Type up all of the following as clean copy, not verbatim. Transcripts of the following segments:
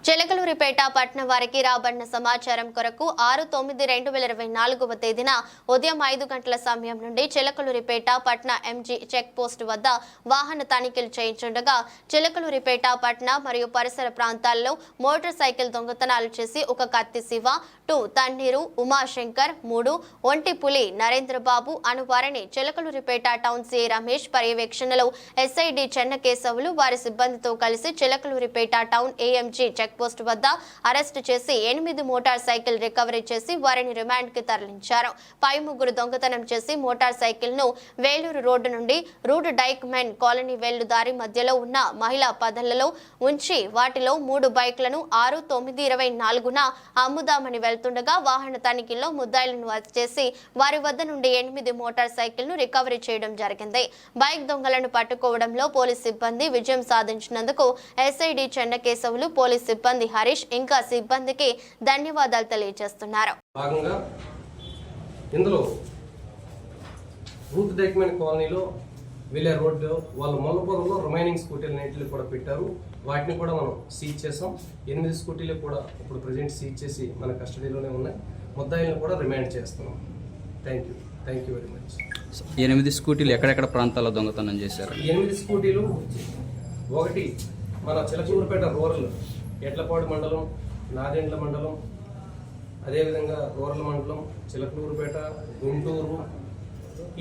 చిలకలూరిపేట పట్టణ వారికి రాబడిన సమాచారం కొరకు 6/9/2024వ తేదీన ఉదయం 5 గంటల సమయం నుండి చిలకలూరిపేట పట్టణ ఎంజీ చెక్ పోస్ట్ వద్ద వాహన తనిఖీలు చేయించుండగా చిలకలూరిపేట పట్టణ మరియు పరిసర ప్రాంతాల్లో మోటార్ సైకిల్ దొంగతనాలు చేసి ఒక కత్తి శివ 2 తన్నీరు ఉమాశంకర్ 3 ఒంటిపులి నరేంద్రబాబు అను వారిని చిలకలూరిపేట టౌన్ సిఐ రమేష్ పర్యవేక్షణలో ఎస్ఐడి చెన్నకేశవులు వారి సిబ్బందితో కలిసి Chilakaluripet town AMG check post వద్ద అరెస్టు చేసి 8 మోటార్ సైకిల్ రికవరీ చేసి వారిని రిమాండ్ కి తరలించారు. పై ముగ్గురు దొంగతనం చేసి మోటార్ సైకిల్ ను వేలూరు రోడ్డు నుండి రూడ్ డైక్ మెన్ కాలనీ వెళ్లు దారి మధ్యలో ఉన్న మహిళా పదలలో ఉంచి వాటిలో 3 బైక్లను 6/9/24న అమ్ముదామని వెళ్తుండగా వాహన తనిఖీల్లో ముద్దాయిలను అరెస్ట్ చేసి వారి వద్ద నుండి 8 మోటార్ సైకిల్ ను రికవరీ చేయడం జరిగింది. బైక్ దొంగలను పట్టుకోవడంలో పోలీస్ సిబ్బంది విజయం సాధించినందుకు ఎస్ఐడి చెన్నకేశవులు పోలీస్ సిబ్బంది హరీష్ ఇంకా సిబ్బందికి ధన్యవాదాలు తెలియజేస్తున్నారు. భాగంగా ఇందులో రూట్ డైక్మెన్ కాలనీలో వెళ్ళే రోడ్డు వాళ్ళ మొలపొదలో రిమైనింగ్ స్కూటీలన్నింటినీ కూడా పెట్టారు. వాటిని కూడా మనం సీజ్ చేసాం. 8 స్కూటీలు కూడా ఇప్పుడు ప్రజెంట్ సీజ్ చేసి మన కస్టడీలోనే ఉన్నాయి. ముద్దాయిలను కూడా రిమాండ్ చేస్తున్నాం. Thank you very much. 8 స్కూటీలు ఎక్కడెక్కడ ప్రాంతాల్లో దొంగతనం చేశారు? 8 స్కూటీలు ఒకటి మన చిలకలూరిపేట రూరల్ ఎడ్లపాడు మండలం, నాదెండ్ల మండలం, అదేవిధంగా రూరల్ మండలం, చిలకలూరిపేట, గుంటూరు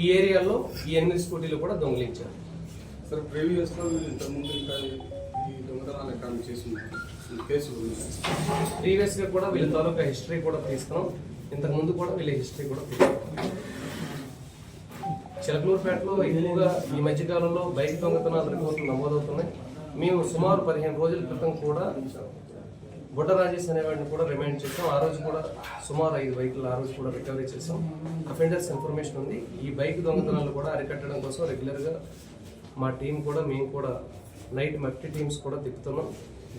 ఈ ఏరియాలో ఈ 8 స్కూటీలు కూడా దొంగిలించారు. సార్ ప్రీవియస్లో ఇంతకుముందు ఇంకా ఈ దొంగతనాలు కానీ చేసిన కేసులు ప్రీవియస్గా కూడా వీళ్ళ తాలూకా హిస్టరీ కూడా తీస్తాం. ఇంతకుముందు కూడా వీళ్ళ హిస్టరీ కూడా తీస్తాం. చిలకలూరుపేటలో ఎక్కువగా ఈ మధ్యకాలంలో బైక్ దొంగతనాలు రిపోర్టులు నమోదవుతున్నాయి. మేము సుమారు 15 రోజుల క్రితం కూడా బుడ్డ రాజేష్ అనేవాడిని కూడా రిమైండ్ చేసాం. ఆ రోజు కూడా సుమారు 5 బైకులు ఆ రోజు కూడా రికవరీ చేసాం. అఫెండర్స్ ఇన్ఫర్మేషన్ ఉంది. ఈ బైక్ దొంగతనాలు కూడా అరికట్టడం కోసం రెగ్యులర్గా మా టీం కూడా మేము కూడా నైట్ మల్టీ టీమ్స్ కూడా తిప్పుతున్నాం.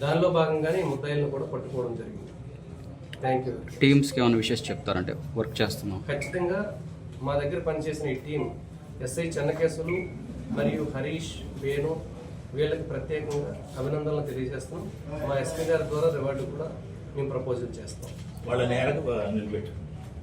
దానిలో భాగంగానే ఈ ముద్దాయిలను కూడా పట్టుకోవడం జరిగింది. Thank you. టీమ్స్కి ఏమైనా విషయం చెప్తారంటే వర్క్ చేస్తున్నాం. ఖచ్చితంగా మా దగ్గర పనిచేసిన ఈ టీం ఎస్ఐ చెన్నకేశవులు మరియు హరీష్ వేణు వీళ్ళకి ప్రత్యేకంగా అభినందనలు తెలియజేస్తాం. మా ఎస్పీ గారి ద్వారా రివార్డు కూడా మేము ప్రపోజల్ చేస్తాం. వాళ్ళ నేరకు నిలబెట్టాం.